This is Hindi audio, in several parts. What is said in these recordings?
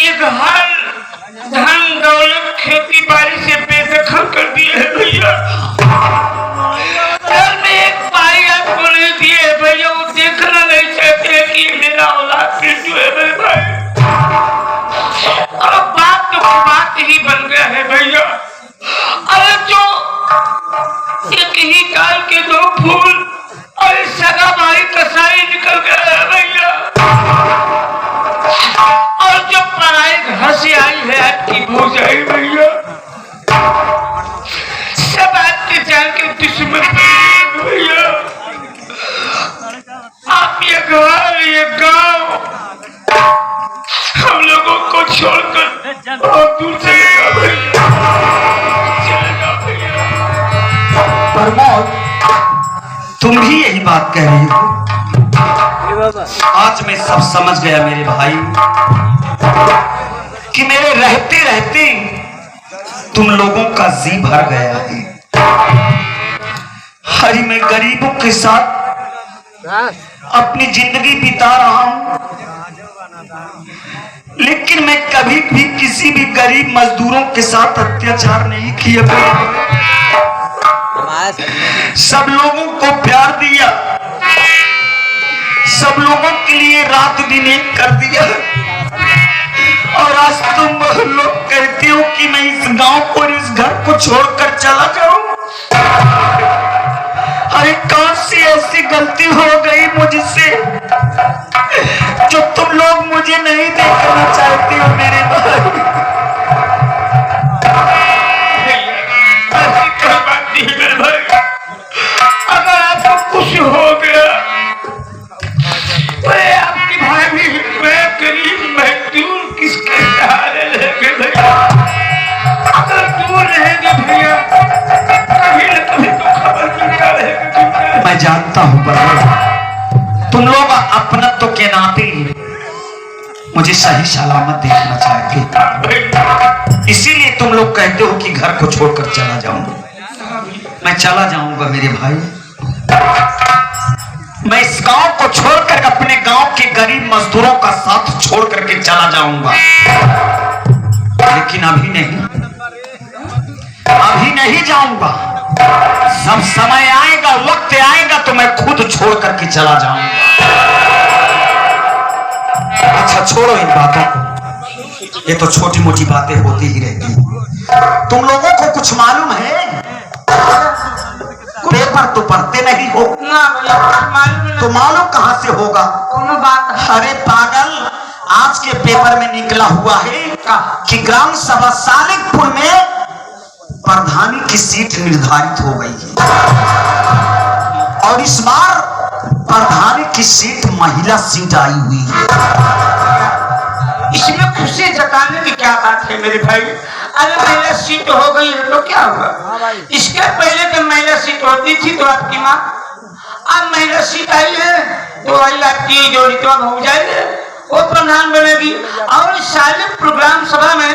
ये घर धन दौलत खेती बाड़ी से बेदखल कर दिए है भैया। एक पाई आपको नहीं दिए भैया, वो देखना नहीं चाहते कि मेरा औलाद जो है मेरे भाई। अब बात तो बात ही बन गया है भैया। अरे जो एक ही काल के दो फूल और सगा भाई कसाई निकल गया है भैया। और जो पराई घर से आई है आपकी भौजाई भैया, सब आपके जान के दुश्मन भैया। आप ये घर ये गांव हम लोगों को छोड़कर बहुत दूर चलेगा भैया, चलेगा भैया। प्रमोद, तुम भी यही बात कह रही हो? आज मैं सब समझ गया मेरे भाई कि मेरे रहते रहते तुम लोगों का जी भर गया है। हरी मैं गरीबों के साथ अपनी जिंदगी बिता रहा हूं, लेकिन मैं कभी भी किसी भी गरीब मजदूरों के साथ अत्याचार नहीं किया। सब लोगों को प्यार दिया, सब लोगों के लिए रात दिन एक कर दिया। और आज तुम लोग कहते हो कि मैं इस गांव को और इस घर को छोड़कर चला जाऊं। अरे कौन सी ऐसी गलती हो गई मुझसे जो तुम लोग मुझे नहीं देखना चाहते हो मेरे भाई? अगर आपको कुछ हो गया तो आपकी भाई भी मैं गरीब मजदूर किसके सहारे लेके भैया? अगर दूर रहेंगे भैया कभी न कभी तो खबर मिलता रहेगा। मैं जानता हूं प्रभु, तुम लोग अपनत्व के नाते मुझे सही सलामत देखना चाहते, इसीलिए तुम लोग कहते हो कि घर को छोड़कर चला जाऊंगा। मैं चला जाऊंगा मेरे भाई। मैं इस गांव को छोड़कर अपने गांव के गरीब मजदूरों का साथ छोड़ करके चला जाऊंगा, लेकिन अभी नहीं जाऊंगा। जब समय आएगा, वक्त आएगा तो मैं खुद छोड़ करके चला जाऊंगा। अच्छा छोड़ो इन बातों को, ये तो छोटी मोटी बातें होती ही रहती। तुम लोगों को कुछ मालूम है? पेपर तो पढ़ते नहीं हो ना भैया, तो मालूम कहां से होगा? बात। अरे पागल, आज के पेपर में निकला हुआ है कि ग्राम सभा सालिकपुर में प्रधानी की सीट निर्धारित हो गई है और इस बार प्रधानी की सीट महिला सीट आई हुई है। इसमें खुशी जताने की क्या बात है मेरे भाई? अरे महिला सीट हो गई है तो क्या हुआ? इसके पहले तो महिला सीट होती थी तो आपकी माँ, अब महिला सीट आई है तो आई आपकी जोड़ी तो अब हो जाएगी, वो प्रधान बनेगी। और सारे प्रोग्राम सभा में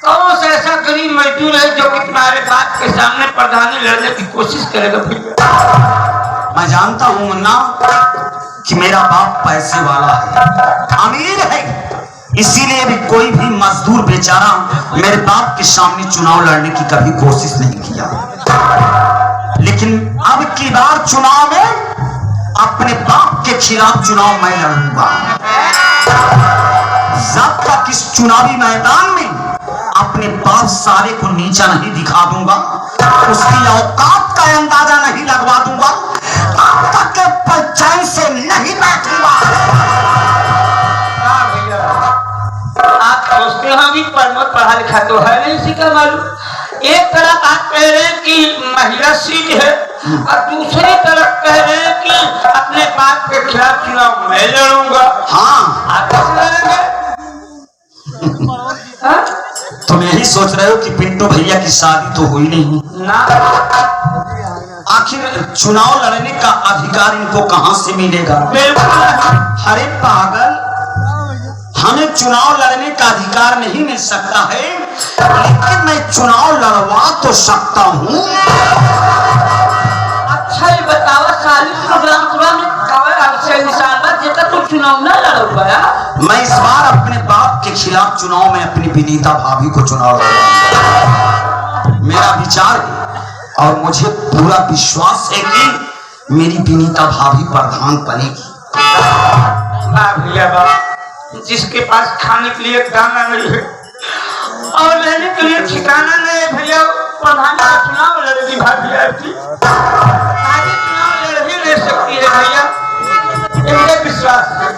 कौन सा ऐसा गरीब मजदूर है जो कि तुम्हारे बाप के सामने प्रधानी लड़ने की कोशिश करेगा? मैं जानता हूं मुन्ना कि मेरा बाप पैसे वाला है, अमीर है, इसीलिए भी कोई भी मजदूर बेचारा मेरे बाप के सामने चुनाव लड़ने की कभी कोशिश नहीं किया। लेकिन अब की बार चुनाव में अपने बाप के खिलाफ चुनाव मैं लड़ूंगा। जब तक इस चुनावी मैदान में अपने बाप सारे को नीचा नहीं दिखा दूंगा, उसकी औकात का अंदाजा नहीं लगवा दूंगा, तब तक के चैन से नहीं बैठूंगा। आप सोचते हो कि प्रमोद पढ़ा लिखा तो है नहीं, इसी का मालूम। एक तरफ आप कह रहे हैं कि महिला सीट है और दूसरी तरफ कह रहे हैं कि अपने बाप के खिलाफ चुनाव मैं लड़ूंगा। हाँ, आप कैसे लड़ेंगे? तुम यही सोच रहे हो कि पिंटू भैया की शादी तो हुई नहीं ना, आखिर चुनाव लड़ने का अधिकार इनको कहां से मिलेगा? अरे पागल, हमें चुनाव लड़ने का अधिकार नहीं मिल सकता है, लेकिन मैं चुनाव लड़वा तो सकता हूँ। अच्छा ये बताओ, साली प्रोग्राम सभा में कवर अवसर निशान देता तो चुनाव ना लड़ूंगा। मैं इस बार अपने बाप के खिलाफ चुनाव में अपनी विनीता भाभी को चुनाव लड़ूंगा। मेरा विचार है और मुझे पूरा विश्वास है कि मेरी विनीता भाभी प्रधान बनेगी। भैया बाप, जिसके पास खाने के लिए दाना नहीं है और रहने के लिए ठिकाना नहीं है भैया, प्रधान का चुनाव लड़ेगी भाभी आपकी। आगे चुनाव लड़ ही नहीं सकती है भैया, मेरा विश्वास है।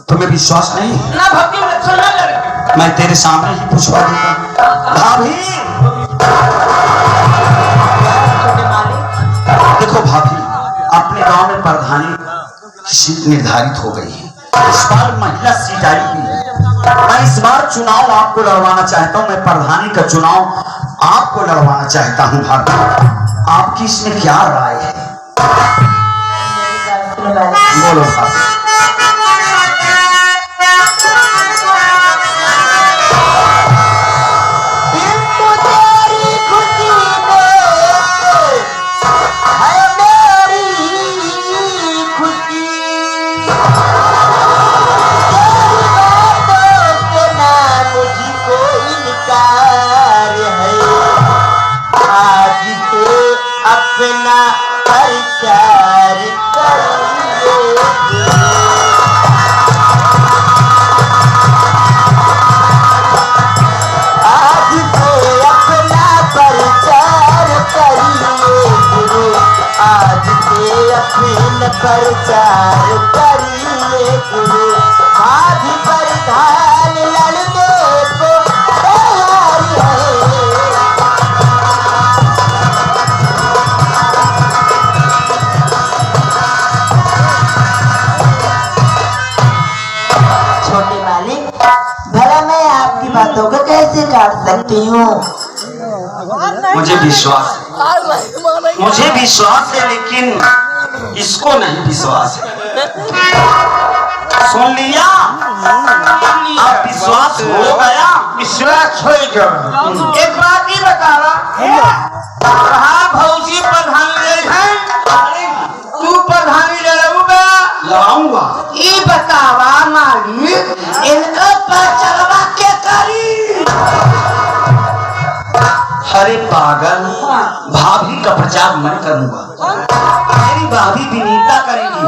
तुम्हें विश्वास नहीं ना भाभी अच्छा ना लड़ेगी। मैं तेरे सामने ही पूछवा देता हूँ। भाभी देखो भाभी, अपने गांव में प्रधानी सीट निर्धारित हो गई है। इस बार महिला सीट आई हुई है। मैं इस बार चुनाव आपको लड़वाना चाहता हूँ। मैं प्रधानी का चुनाव आपको लड़वाना चाहता हूँ। भाभी आपकी इसमें क्या राय है? बोलो भाभी। अपना प्रचार करिए, आज से अपना प्रचार करिए गुरु, आज से अपना प्रचार करिए गुरु। भाभी प्रधान लड़ने को तैयार है। बातों को कैसे काट सकती हूँ? मुझे विश्वास है लेकिन इसको नहीं विश्वास है। सुन लिया? अब विश्वास हो गया? विश्वास हो गया। एक बात ही बतावा, कहा भौजी प्रधान है, तू प्रधानी लड़ूंगा? लड़ाऊंगा। ये बतावा मालिक, इनका प्रचारवा क्या करी? अरे पागल, भाभी का प्रचार मैं करूंगा। मेरी भाभी विनीता करेगी।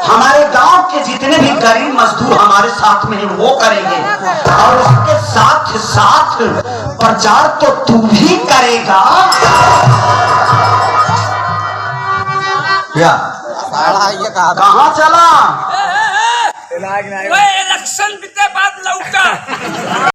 हमारे गांव के जितने भी गरीब मजदूर हमारे साथ में हैं वो करेंगे और उसके साथ साथ प्रचार तो तू भी करेगा। क्या कहाँ चला? इलेक्शन बीते बाद लौटा